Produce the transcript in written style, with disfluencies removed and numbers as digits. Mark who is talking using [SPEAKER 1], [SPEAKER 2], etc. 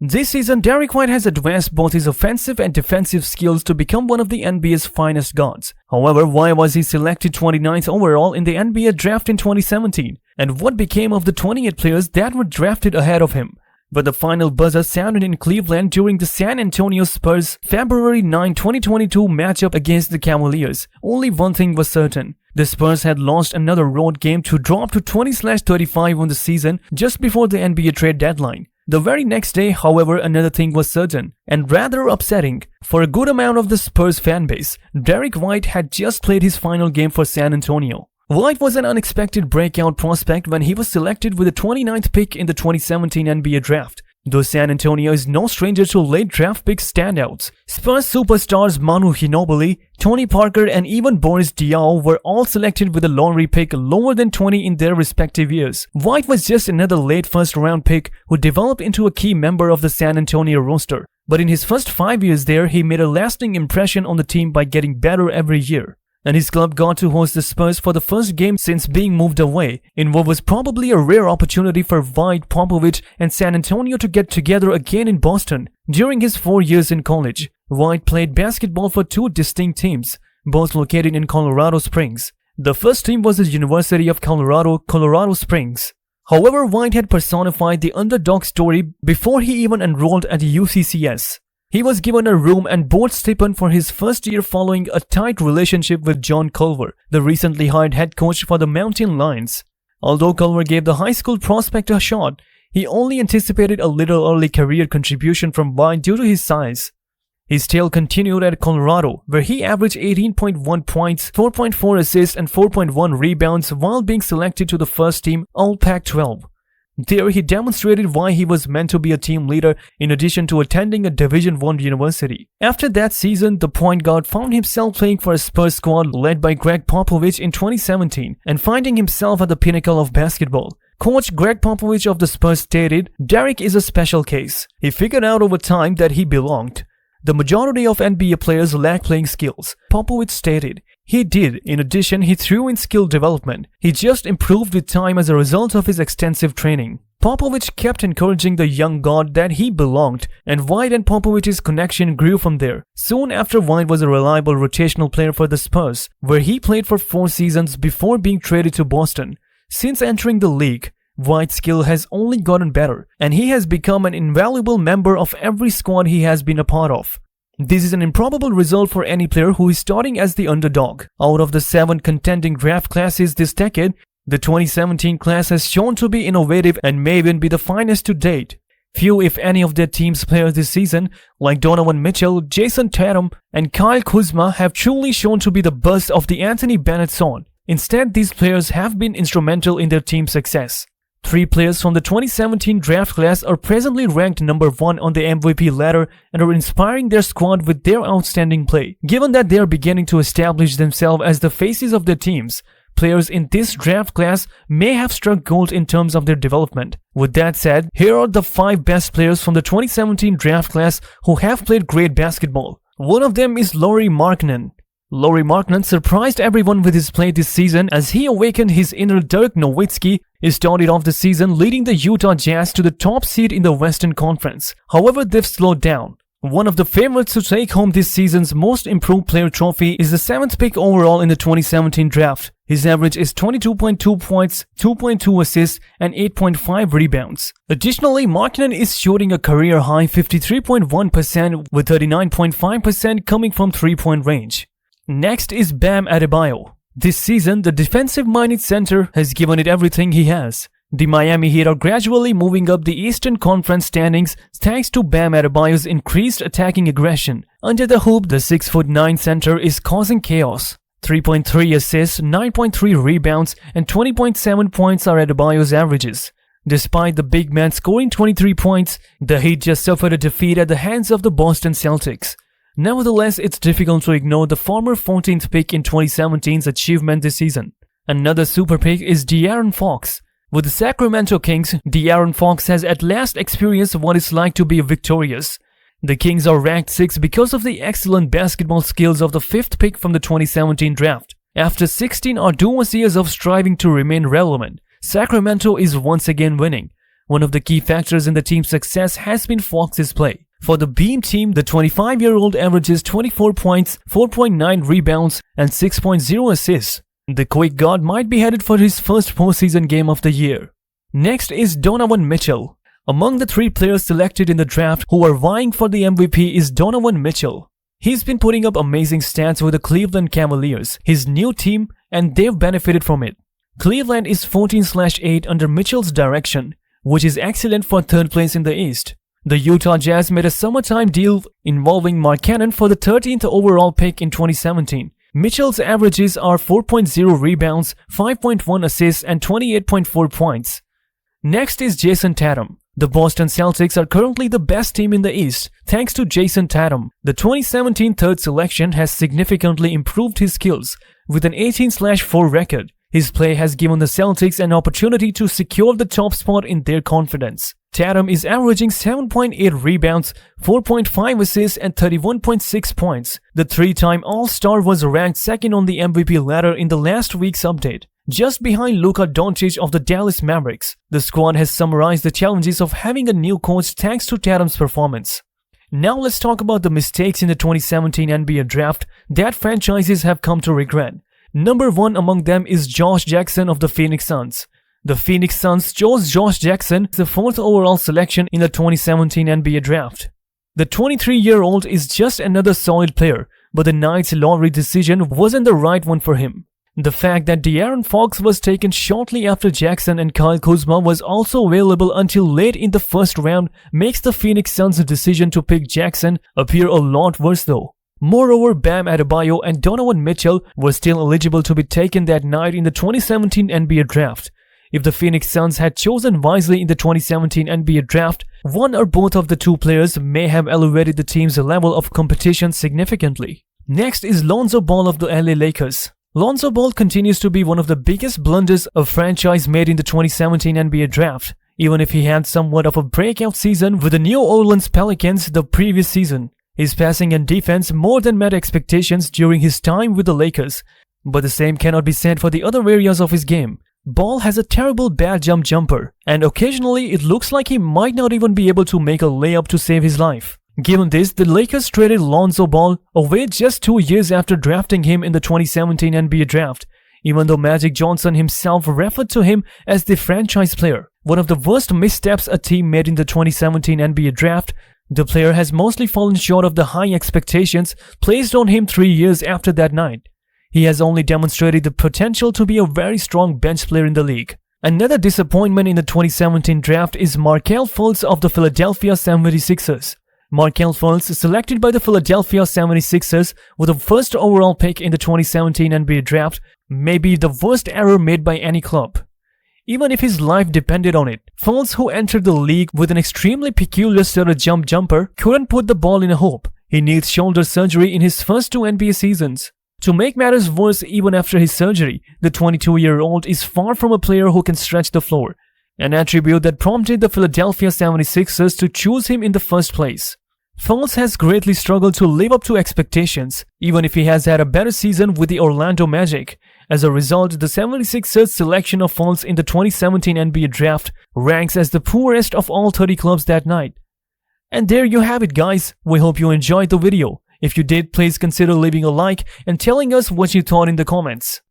[SPEAKER 1] This season, Derrick White has advanced both his offensive and defensive skills to become one of the NBA's finest guards. However, why was he selected 29th overall in the NBA draft in 2017? And what became of the 28 players that were drafted ahead of him? But the final buzzer sounded in Cleveland during the San Antonio Spurs February 9, 2022 matchup against the Cavaliers. Only one thing was certain. The Spurs had lost another road game to drop to 20/35 on the season just before the NBA trade deadline. The very next day, however, another thing was certain, and rather upsetting. For a good amount of the Spurs fanbase, Derrick White had just played his final game for San Antonio. White was an unexpected breakout prospect when he was selected with the 29th pick in the 2017 NBA draft. Though San Antonio is no stranger to late draft pick standouts, Spurs superstars Manu Ginobili, Tony Parker and even Boris Diaw were all selected with a lottery pick lower than 20 in their respective years. White was just another late first round pick who developed into a key member of the San Antonio roster. But in his first 5 years there, he made a lasting impression on the team by getting better every year. And his club got to host the Spurs for the first game since being moved away, in what was probably a rare opportunity for White, Popovich, and San Antonio to get together again in Boston. During his 4 years in college, White played basketball for two distinct teams, both located in Colorado Springs. The first team was the University of Colorado, Colorado Springs. However, White had personified the underdog story before he even enrolled at UCCS. He was given a room and board stipend for his first year following a tight relationship with John Culver, the recently hired head coach for the Mountain Lions. Although Culver gave the high school prospect a shot, he only anticipated a little early career contribution from White due to his size. His tale continued at Colorado, where he averaged 18.1 points, 4.4 assists and 4.1 rebounds while being selected to the first team All-Pac-12. There, he demonstrated why he was meant to be a team leader in addition to attending a Division I university. After that season, the point guard found himself playing for a Spurs squad led by Greg Popovich in 2017 and finding himself at the pinnacle of basketball. Coach Greg Popovich of the Spurs stated, "Derrick is a special case. He figured out over time that he belonged. The majority of NBA players lack playing skills," Popovich stated. He did. In addition, he threw in skill development. He just improved with time as a result of his extensive training. Popovich kept encouraging the young guard that he belonged, and White and Popovich's connection grew from there. Soon after, White was a reliable rotational player for the Spurs, where he played for 4 seasons before being traded to Boston. Since entering the league, White's skill has only gotten better, and he has become an invaluable member of every squad he has been a part of. This is an improbable result for any player who is starting as the underdog. Out of the 7 contending draft classes this decade, the 2017 class has shown to be innovative and may even be the finest to date. Few, if any, of their team's players this season, like Donovan Mitchell, Jason Tatum, and Kyle Kuzma, have truly shown to be the bust of the Anthony Bennett sort. Instead, these players have been instrumental in their team's success. 3 players from the 2017 draft class are presently ranked number 1 on the MVP ladder and are inspiring their squad with their outstanding play. Given that they are beginning to establish themselves as the faces of their teams, players in this draft class may have struck gold in terms of their development. With that said, here are the 5 best players from the 2017 draft class who have played great basketball. One of them is Lauri Markkanen. Lauri Markkanen surprised everyone with his play this season as he awakened his inner Dirk Nowitzki. He started off the season leading the Utah Jazz to the top seed in the Western Conference. However, they've slowed down. One of the favorites to take home this season's Most Improved Player trophy is the 7th pick overall in the 2017 draft. His average is 22.2 points, 2.2 assists, and 8.5 rebounds. Additionally, Markkanen is shooting a career-high 53.1% with 39.5% coming from three-point range. Next is Bam Adebayo. This season, the defensive-minded center has given it everything he has. The Miami Heat are gradually moving up the Eastern Conference standings thanks to Bam Adebayo's increased attacking aggression. Under the hoop, the 6'9" center is causing chaos. 3.3 assists, 9.3 rebounds, and 20.7 points are Adebayo's averages. Despite the big man scoring 23 points, the Heat just suffered a defeat at the hands of the Boston Celtics. Nevertheless, it's difficult to ignore the former 14th pick in 2017's achievement this season. Another super pick is De'Aaron Fox. With the Sacramento Kings, De'Aaron Fox has at last experienced what it's like to be victorious. The Kings are ranked 6th because of the excellent basketball skills of the 5th pick from the 2017 draft. After 16 arduous years of striving to remain relevant, Sacramento is once again winning. One of the key factors in the team's success has been Fox's play. For the Beam team, the 25-year-old averages 24 points, 4.9 rebounds, and 6.0 assists. The quick guard might be headed for his first postseason game of the year. Next is Donovan Mitchell. Among the 3 players selected in the draft who are vying for the MVP is Donovan Mitchell. He's been putting up amazing stats with the Cleveland Cavaliers, his new team, and they've benefited from it. Cleveland is 14/8 under Mitchell's direction, which is excellent for 3rd place in the East. The Utah Jazz made a summertime deal involving Markkanen for the 13th overall pick in 2017. Mitchell's averages are 4.0 rebounds, 5.1 assists, and 28.4 points. Next is Jason Tatum. The Boston Celtics are currently the best team in the East, thanks to Jason Tatum. The 2017 3rd selection has significantly improved his skills, with an 18/4 record. His play has given the Celtics an opportunity to secure the top spot in their conference. Tatum is averaging 7.8 rebounds, 4.5 assists, and 31.6 points. The 3-time All-Star was ranked 2nd on the MVP ladder in the last week's update, just behind Luka Doncic of the Dallas Mavericks. The squad has summarized the challenges of having a new coach thanks to Tatum's performance. Now let's talk about the mistakes in the 2017 NBA draft that franchises have come to regret. Number 1 among them is Josh Jackson of the Phoenix Suns. The Phoenix Suns chose Josh Jackson as the 4th overall selection in the 2017 NBA draft. The 23-year-old is just another solid player, but the Knights' lottery decision wasn't the right one for him. The fact that De'Aaron Fox was taken shortly after Jackson and Kyle Kuzma was also available until late in the 1st round makes the Phoenix Suns' decision to pick Jackson appear a lot worse though. Moreover, Bam Adebayo and Donovan Mitchell were still eligible to be taken that night in the 2017 NBA draft. If the Phoenix Suns had chosen wisely in the 2017 NBA draft, one or both of the 2 players may have elevated the team's level of competition significantly. Next is Lonzo Ball of the LA Lakers. Lonzo Ball continues to be one of the biggest blunders a franchise made in the 2017 NBA draft, even if he had somewhat of a breakout season with the New Orleans Pelicans the previous season. His passing and defense more than met expectations during his time with the Lakers, but the same cannot be said for the other areas of his game. Ball has a terrible bad jumper, and occasionally it looks like he might not even be able to make a layup to save his life. Given this, the Lakers traded Lonzo Ball away just 2 years after drafting him in the 2017 NBA draft, even though Magic Johnson himself referred to him as the franchise player. One of the worst missteps a team made in the 2017 NBA draft, the player has mostly fallen short of the high expectations placed on him 3 years after that night. He has only demonstrated the potential to be a very strong bench player in the league. Another disappointment in the 2017 draft is Markelle Fultz of the Philadelphia 76ers. Markelle Fultz, selected by the Philadelphia 76ers with the 1st overall pick in the 2017 NBA draft, may be the worst error made by any club. Even if his life depended on it, Fultz, who entered the league with an extremely peculiar sort of jumper, couldn't put the ball in a hoop. He needs shoulder surgery in his first 2 NBA seasons. To make matters worse, even after his surgery, the 22-year-old is far from a player who can stretch the floor, an attribute that prompted the Philadelphia 76ers to choose him in the first place. Fultz has greatly struggled to live up to expectations, even if he has had a better season with the Orlando Magic. As a result, the 76ers selection of Fultz in the 2017 NBA draft ranks as the poorest of all 30 clubs that night. And there you have it, guys. We hope you enjoyed the video. If you did, please consider leaving a like and telling us what you thought in the comments.